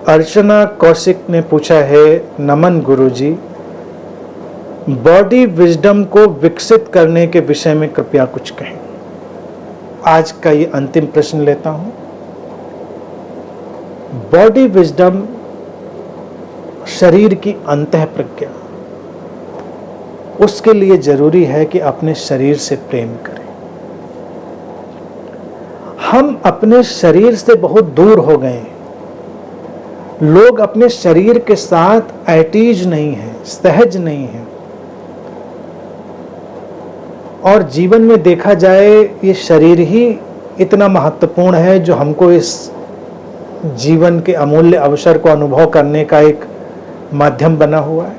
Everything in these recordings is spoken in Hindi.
अर्चना कौशिक ने पूछा है, नमन गुरुजी, बॉडी विजडम को विकसित करने के विषय में कृपया कुछ कहें। आज का ये अंतिम प्रश्न लेता हूं। बॉडी विजडम शरीर की अंतः प्रज्ञा, उसके लिए जरूरी है कि अपने शरीर से प्रेम करें। हम अपने शरीर से बहुत दूर हो गए हैं। लोग अपने शरीर के साथ एटीज नहीं है, सहज नहीं है। और जीवन में देखा जाए ये शरीर ही इतना महत्वपूर्ण है जो हमको इस जीवन के अमूल्य अवसर को अनुभव करने का एक माध्यम बना हुआ है।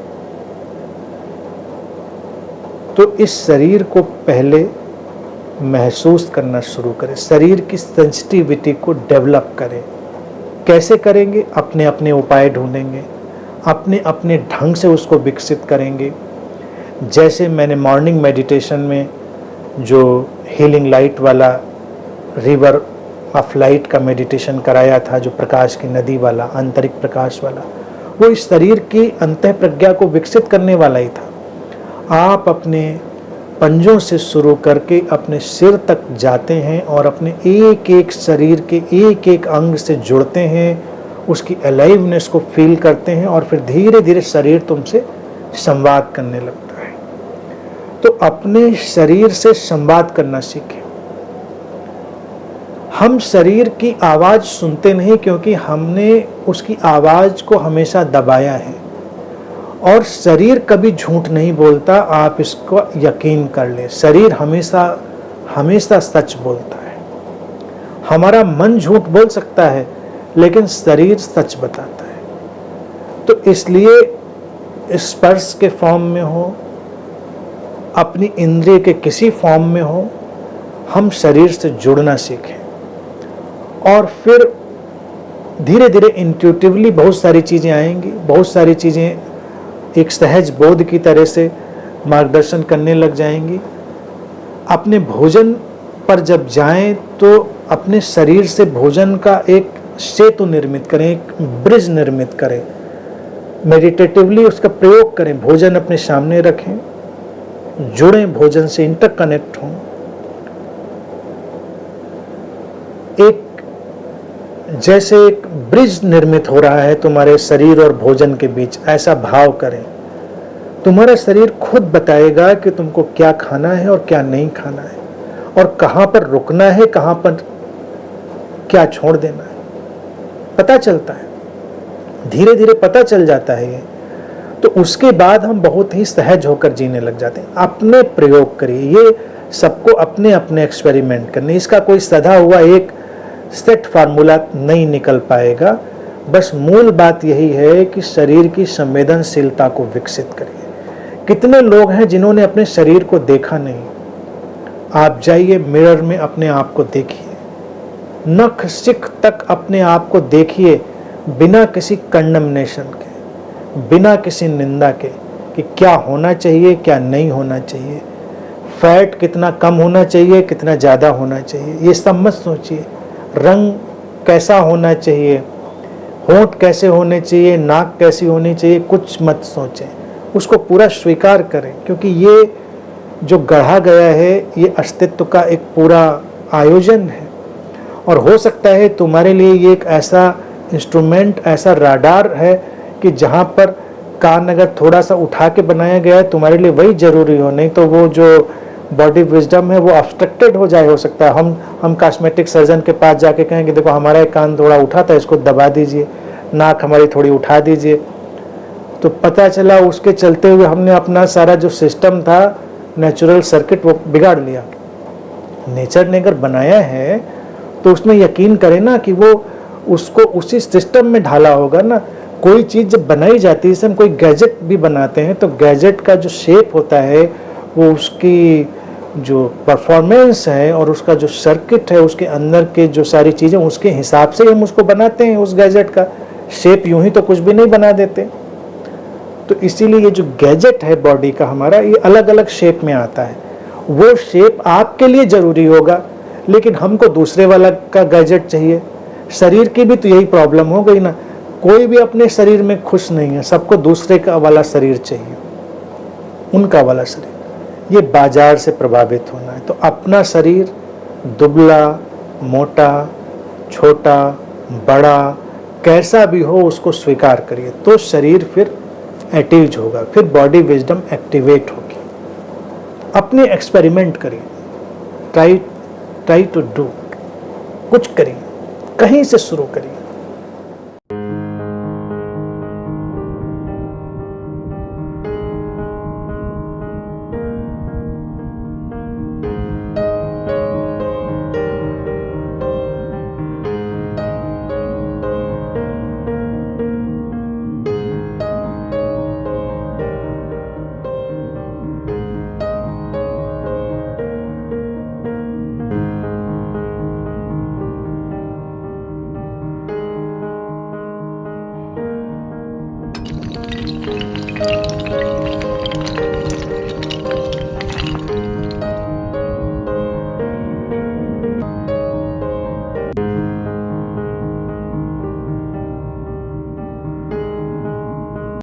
तो इस शरीर को पहले महसूस करना शुरू करें, शरीर की सेंसिटिविटी को डेवलप करें। कैसे करेंगे? अपने अपने उपाय ढूंढेंगे, अपने अपने ढंग से उसको विकसित करेंगे। जैसे मैंने मॉर्निंग मेडिटेशन में जो हीलिंग लाइट वाला रिवर ऑफ लाइट का मेडिटेशन कराया था, जो प्रकाश की नदी वाला, आंतरिक प्रकाश वाला, वो इस शरीर की अंतः प्रज्ञा को विकसित करने वाला ही था। आप अपने पंजों से शुरू करके अपने सिर तक जाते हैं और अपने एक एक शरीर के एक एक अंग से जुड़ते हैं, उसकी अलाइवनेस को फील करते हैं और फिर धीरे धीरे शरीर तुमसे संवाद करने लगता है। तो अपने शरीर से संवाद करना सीखें। हम शरीर की आवाज़ सुनते नहीं क्योंकि हमने उसकी आवाज़ को हमेशा दबाया है। और शरीर कभी झूठ नहीं बोलता, आप इसको यकीन कर लें। शरीर हमेशा हमेशा सच बोलता है। हमारा मन झूठ बोल सकता है लेकिन शरीर सच बताता है। तो इसलिए स्पर्श के फॉर्म में हो, अपनी इंद्रिय के किसी फॉर्म में हो, हम शरीर से जुड़ना सीखें। और फिर धीरे धीरे इंट्यूटिवली बहुत सारी चीज़ें आएंगी, बहुत सारी चीज़ें एक सहज बोध की तरह से मार्गदर्शन करने लग जाएंगी। अपने भोजन पर जब जाएं तो अपने शरीर से भोजन का एक सेतु निर्मित करें, एक ब्रिज निर्मित करें, मेडिटेटिवली उसका प्रयोग करें। भोजन अपने सामने रखें, जुड़ें भोजन से, इंटरकनेक्ट हों। एक जैसे एक ब्रिज निर्मित हो रहा है तुम्हारे शरीर और भोजन के बीच, ऐसा भाव करें। तुम्हारा शरीर खुद बताएगा कि तुमको क्या खाना है और क्या नहीं खाना है, और कहाँ पर रुकना है, कहाँ पर क्या छोड़ देना है। पता चलता है, धीरे धीरे पता चल जाता है ये। तो उसके बाद हम बहुत ही सहज होकर जीने लग जाते हैं। अपने प्रयोग करिए, ये सबको अपने अपने एक्सपेरिमेंट करने। इसका कोई सधा हुआ एक सेट फार्मूला नहीं निकल पाएगा। बस मूल बात यही है कि शरीर की संवेदनशीलता को विकसित करिए। कितने लोग हैं जिन्होंने अपने शरीर को देखा नहीं? आप जाइए मिरर में अपने आप को देखिए, नख शिख तक अपने आप को देखिए, बिना किसी कंडमनेशन के, बिना किसी निंदा के, कि क्या होना चाहिए क्या नहीं होना चाहिए, फैट कितना कम होना चाहिए कितना ज़्यादा होना चाहिए, ये सब मत सोचिए। रंग कैसा होना चाहिए, होंठ कैसे होने चाहिए, नाक कैसी होनी चाहिए, कुछ मत सोचें, उसको पूरा स्वीकार करें। क्योंकि ये जो गढ़ा गया है ये अस्तित्व का एक पूरा आयोजन है। और हो सकता है तुम्हारे लिए ये एक ऐसा इंस्ट्रूमेंट, ऐसा राडार है कि जहाँ पर कान अगर थोड़ा सा उठा के बनाया गया है तुम्हारे लिए वही ज़रूरी हो, नहीं तो वो जो बॉडी विजडम है वो ऑब्स्ट्रक्टेड हो जाए। हो सकता है हम कॉस्मेटिक सर्जन के पास जाके कहें कि देखो हमारा एक कान थोड़ा उठा था, इसको दबा दीजिए, नाक हमारी थोड़ी उठा दीजिए। तो पता चला उसके चलते हुए हमने अपना सारा जो सिस्टम था, नेचुरल सर्किट, वो बिगाड़ लिया। नेचर ने अगर बनाया है तो उसमें यकीन करें ना कि वो उसको उसी सिस्टम में ढाला होगा ना। कोई चीज़ जब बनाई जाती है, जैसे हम कोई गैजेट भी बनाते हैं तो गैजेट का जो शेप होता है वो उसकी जो परफॉर्मेंस है और उसका जो सर्किट है, उसके अंदर के जो सारी चीज़ें, उसके हिसाब से हम उसको बनाते हैं। उस गैजेट का शेप यूं ही तो कुछ भी नहीं बना देते। तो इसीलिए ये जो गैजेट है बॉडी का हमारा, ये अलग अलग शेप में आता है। वो शेप आपके लिए ज़रूरी होगा लेकिन हमको दूसरे वाला का गैजेट चाहिए। शरीर की भी तो यही प्रॉब्लम हो गई ना। कोई भी अपने शरीर में खुश नहीं है, सबको दूसरे का वाला शरीर चाहिए, उनका वाला शरीर। ये बाजार से प्रभावित होना है। तो अपना शरीर दुबला, मोटा, छोटा, बड़ा, कैसा भी हो उसको स्वीकार करिए, तो शरीर फिर एटीज होगा, फिर बॉडी विजडम एक्टिवेट होगी। अपने एक्सपेरिमेंट करिए, ट्राई टू डू, कुछ करिए, कहीं से शुरू करिए।